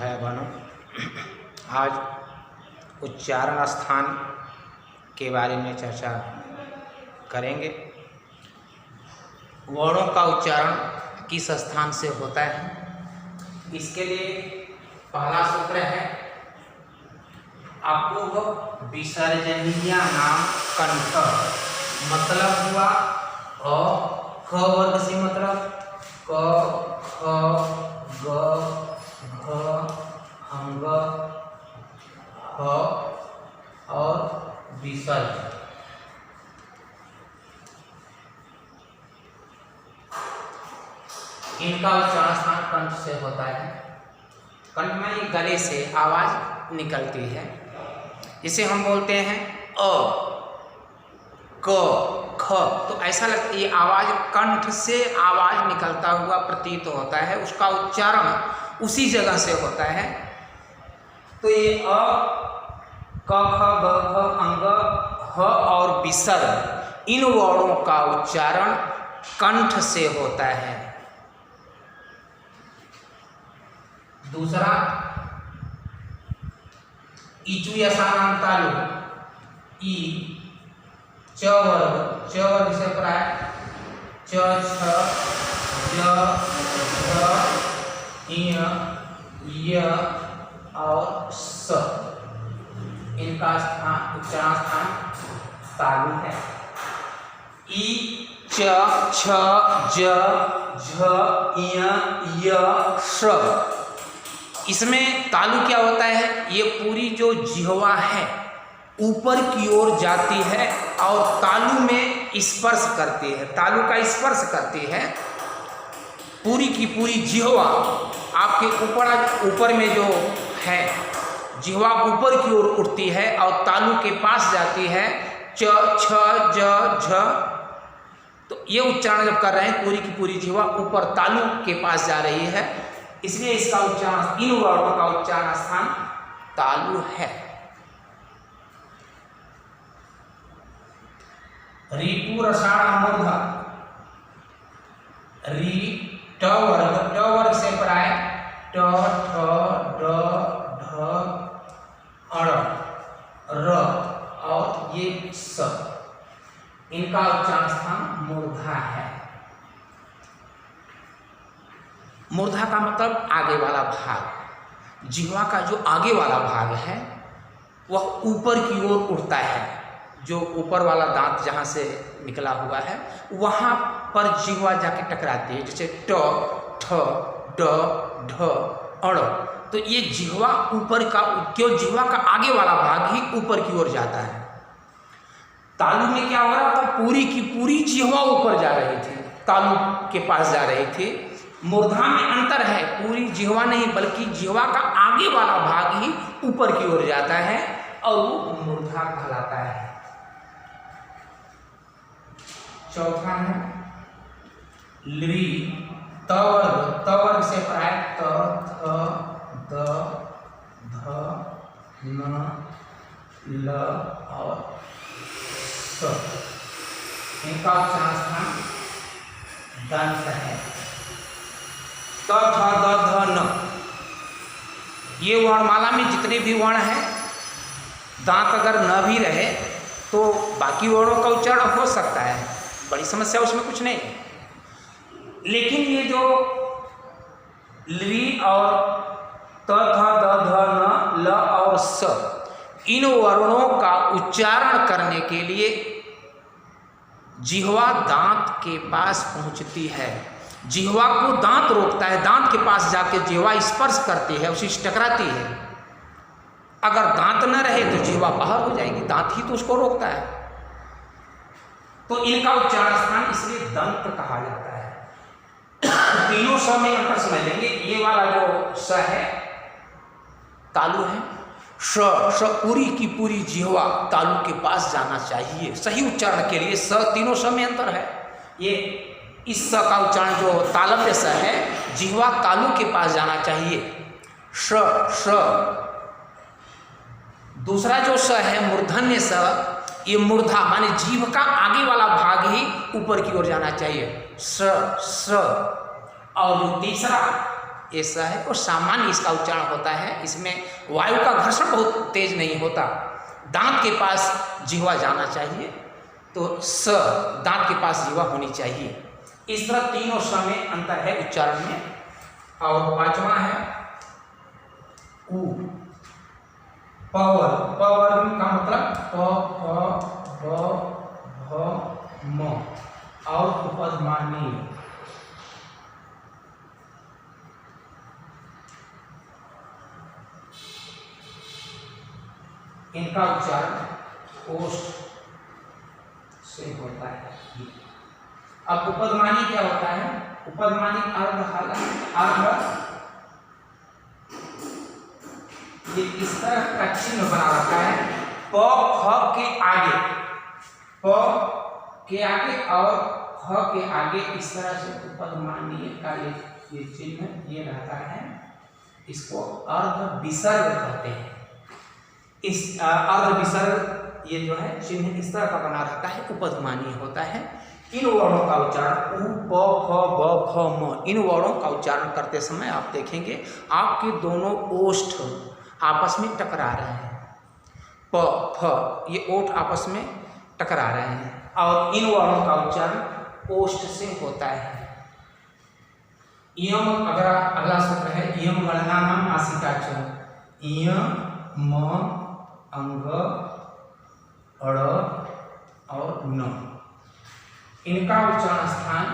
भाई बहनों, आज उच्चारण स्थान के बारे में चर्चा करेंगे। वर्णों का उच्चारण किस स्थान से होता है, इसके लिए पहला सूत्र है अपूर्व विसर्जनीय नाम कंठ। मतलब हुआ क वर्ग से मतलब क ख ग घ अंग ह और विसर्ग। इनका उच्चारण स्थान कंठ से होता है। कंठ में गले से आवाज निकलती है, इसे हम बोलते हैं अ क ख। तो ऐसा लगता है ये आवाज कंठ से आवाज निकलता हुआ प्रतीत होता है, उसका उच्चारण उसी जगह से होता है। तो ये अ क ख ग घ अंग ह और विसर्ग, इन वर्णों का उच्चारण कंठ से होता है। दूसरा इचु यसानाम तालु ई च वर्ग से प्राय च छ ज झ य य और स, इनका स्थान उच्चारण स्थान तालु है। ई च छ ज झ य य स, इसमें तालु क्या होता है, ये पूरी जो जिह्वा है ऊपर की ओर जाती है और तालु में स्पर्श करती है, तालु का स्पर्श करती है। पूरी की पूरी जिह्वा आपके ऊपर में जो है, जिह्वा ऊपर की ओर उठती है और तालु के पास जाती है। च छ ज झ, तो ये उच्चारण जब कर रहे हैं पूरी की पूरी जिह्वा ऊपर तालु के पास जा रही है, इसलिए इसका उच्चारण, इन वर्णों का उच्चारण स्थान तालु है। ऋतु रसायन मूर्धा, री ट वर्ग से प्राय ट ठ ड ढ अण र और ये स, इनका उच्चारण स्थान मूर्धा है। मूर्धा का मतलब आगे वाला भाग, जिह्वा का जो आगे वाला भाग है वह ऊपर की ओर उठता है। जो ऊपर वाला दांत जहाँ से निकला हुआ है वहाँ पर जिह्वा जाके टकराती है, जैसे ट ठ ड ढ अण। तो ये जिह्वा ऊपर का, क्यों जिह्वा का आगे वाला भाग ही ऊपर की ओर जाता है। तालु में क्या हो रहा था, पूरी की पूरी जिह्वा ऊपर जा रही थी, तालु के पास जा रही थी। मूर्धा में अंतर है, पूरी जिह्वा नहीं बल्कि जिह्वा का आगे वाला भाग ही ऊपर की ओर जाता है और वो मूर्धा कहलाता है। चौथा है लृ त वर्ग से प्राय त थ द ध न ल और स, इनका उच्चारण स्थान दंत है। त थ द ध न, ये वर्णमाला में जितने भी वर्ण हैं, दांत अगर न भी रहे तो बाकी वर्णों का उच्चारण हो सकता है, बड़ी समस्या उसमें कुछ नहीं। लेकिन ये जो लृ और त थ द ध न ल और स, इन वर्णों का उच्चारण करने के लिए जिह्वा दांत के पास पहुंचती है। जिह्वा को दांत रोकता है, दांत के पास जाके जिह्वा स्पर्श करती है, उसी से टकराती है। अगर दांत न रहे तो जिह्वा बाहर हो जाएगी, दांत ही तो उसको रोकता है। तो इनका उच्चारण स्थान इसलिए दंत कहा जाता है। तीनों स में अंतर समझ लेंगे। ये वाला जो स है तालु है, स पूरी की पूरी जिह्वा तालु के पास जाना चाहिए सही उच्चारण के लिए। स तीनों स में अंतर है। ये इस स का उच्चारण जो तालव्य स है, जिह्वा तालु के पास जाना चाहिए। स दूसरा जो स है मूर्धन्य स, ये मूर्धा माने जीभ का आगे वाला भाग ही ऊपर की ओर जाना चाहिए, स। और तीसरा ऐसा है। और सामान्य इसका उच्चारण होता है, इसमें वायु का घर्षण बहुत तेज नहीं होता। दांत के पास जिह्वा जाना चाहिए, तो स दांत के पास जिह्वा होनी चाहिए। इस तरह तीनों स में अंतर है उच्चारण में। और पांचवा है उ, पवर। पवर का मतलब प फ ब भ म और उपधमानी। इनका उच्चारण ओष्ठ से होता है। अब उपधमानी क्या होता है? उपधमानी अर्ध अर्ध ये इस तरह का चिन्ह बना रखा है, प फ के आगे, प के आगे और फ के आगे इस तरह से उपधमानीय का ये चिन्ह ये रहता है। इसको अर्ध विसर्ग कहते हैं। इस अर्ध विसर्ग ये जो है चिन्ह इस तरह का बना रहता है, उपधमानीय होता है। इन वर्णों का उच्चारण उ, प, फ, ब, फ, म, इन वर्णों का उच्चारण करते समय आप देखेंगे आपके दोनों ओष्ठ आपस में टकरा रहे हैं। प, फ ये ओठ आपस में टकरा रहे हैं और इन वर्णों का उच्चारण ओष्ठ से होता है। इयम अगर अगला सूत्र है, इयम गणना नाम नासिका च, इयम म अंग अड़ और न, इनका उच्चारण स्थान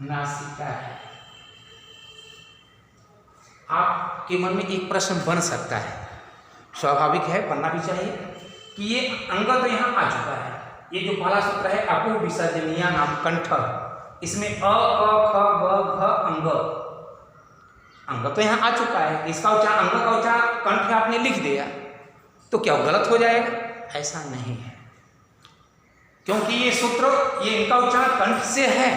नासिका है। आपके मन में एक प्रश्न बन सकता है, स्वाभाविक है, बनना भी चाहिए, कि ये अंग तो यहाँ आ चुका है। ये जो पहला सूत्र है अपो विसर्जनीय नाम कंठ, इसमें अ, क, ख, ग, घ अंग, अंग तो यहाँ आ चुका है। इसका उच्चारण अंग का उच्चारण कंठ आपने लिख दिया तो क्या गलत हो जाएगा? ऐसा नहीं है, क्योंकि ये सूत्र ये इनका उच्चारण कंठ से है।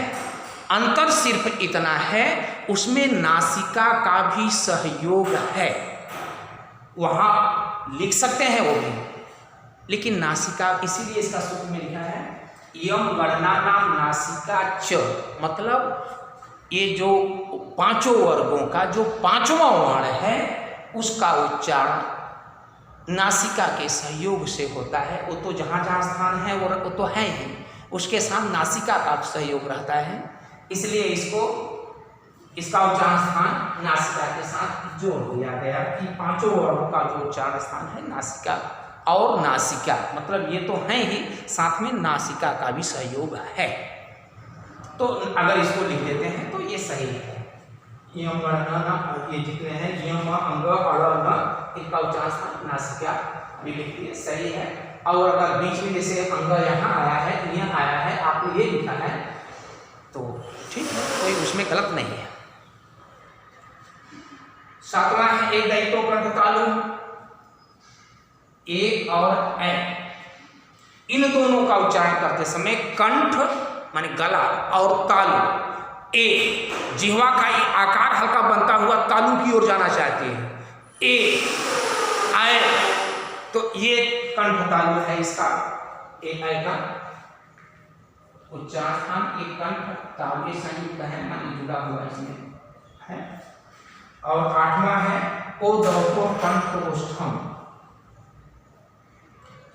अंतर सिर्फ इतना है उसमें नासिका का भी सहयोग है। वहां लिख सकते हैं वो भी, लेकिन नासिका, इसीलिए इसका सूत्र में लिखा है यम गणना नाम नासिका च, मतलब ये जो पांचों वर्गों का जो पांचवां वर्ण है उसका उच्चारण नासिका के सहयोग से होता है। वो तो जहाँ जहाँ स्थान है वो तो है ही, उसके साथ नासिका का सहयोग रहता है, इसलिए इसका उच्चारण स्थान नासिका के साथ जोड़ दिया गया कि पांचों वर्णों का जो उच्चारण स्थान है नासिका और नासिका, मतलब ये तो है ही, साथ में नासिका का भी सहयोग है। तो अगर इसको लिख देते हैं तो ये सही है। यम गणना ये जितने हैं यम अंग अड़ न, इनका उच्चारण स्थान नासिका भी लिख दिए, सही है। और अगर बीच में जैसे अंग यहाँ आया है, यहाँ आया है, आपने ये लिखा है तो ठीक है, कोई उसमें गलत नहीं है। सातवां है एक दैतो कंठ तालु, ए और ए, इन दोनों का उच्चारण करते समय कंठ माने गला और तालु, ए जिह्वा का आकार हल्का बनता हुआ तालु की ओर जाना चाहते हैं, ए आए, तो ये कंठ तालु है इसका, ए आए का उच्चारण स्थान एक कंठ तालु संयुक्त है, माने जुड़ा हुआ इसमें है। और आठवां है ओ दौतो कंठोष्ठम,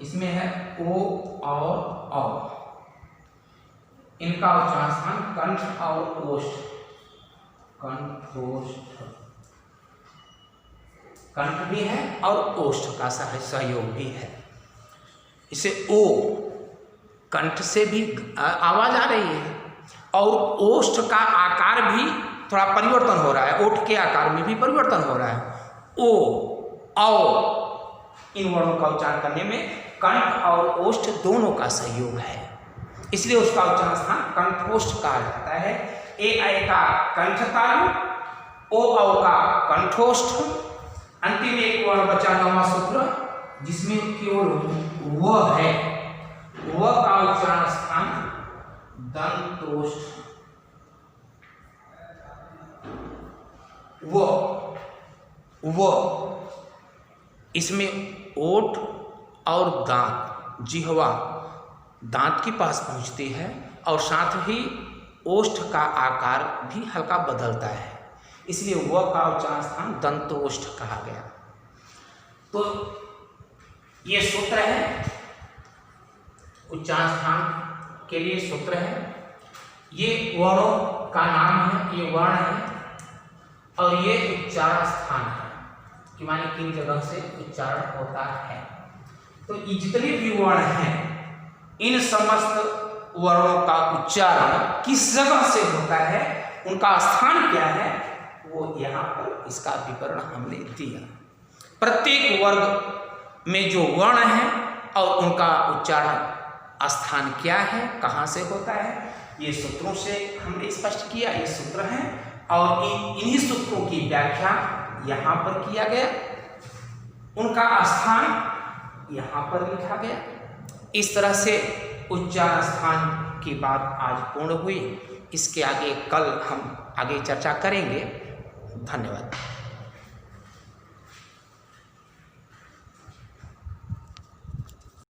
इसमें है ओ और औ, इनका उच्चारण स्थान कंठ और ओष्ठ, कंठोष्ठ, कंठ भी है और ओष्ठ का सहयोग भी है। इसे ओ कंठ से भी आवाज आ रही है और ओष्ठ का आकार भी थोड़ा परिवर्तन हो रहा है, ओठ के आकार में भी परिवर्तन हो रहा है। ओ औ इन वर्णों का उच्चारण करने में कंठ और ओष्ठ दोनों का सहयोग है, इसलिए उसका उच्चारण स्थान कंठोष्ठ कहा जाता है। ए आय का कंठ तालु, ओ औ का कंठोष्ठ, अंतिम एक वर्ण बचा नौवां सूत्र जिसमें केवल व है, व का उच्चारण स्थान दंतोष्ठ, वो इसमें ओठ और दांत, जिह्वा दांत के पास पहुंचती है और साथ ही ओष्ठ का आकार भी हल्का बदलता है। इसलिए व का उच्चारण स्थान दंतोष्ठ कहा गया। तो ये सूत्र है, उच्चारण स्थान के लिए सूत्र है। ये वर्णों का नाम है, ये वर्ण है और ये उच्चारण स्थान है कि माने किन जगह से उच्चारण होता है। तो ये जितने भी वर्ण हैं, इन समस्त वर्णों का उच्चारण किस जगह से होता है, उनका स्थान क्या है, वो यहाँ पर इसका विवरण हमने दिया। प्रत्येक वर्ग में जो वर्ण है और उनका उच्चारण स्थान क्या है, कहाँ से होता है, ये सूत्रों से हमने स्पष्ट किया। ये सूत्र हैं और इन्हीं सूत्रों की व्याख्या यहाँ पर किया गया, उनका स्थान यहाँ पर लिखा गया। इस तरह से उच्चारण स्थान की बात आज पूर्ण हुई। इसके आगे कल हम आगे चर्चा करेंगे। धन्यवाद।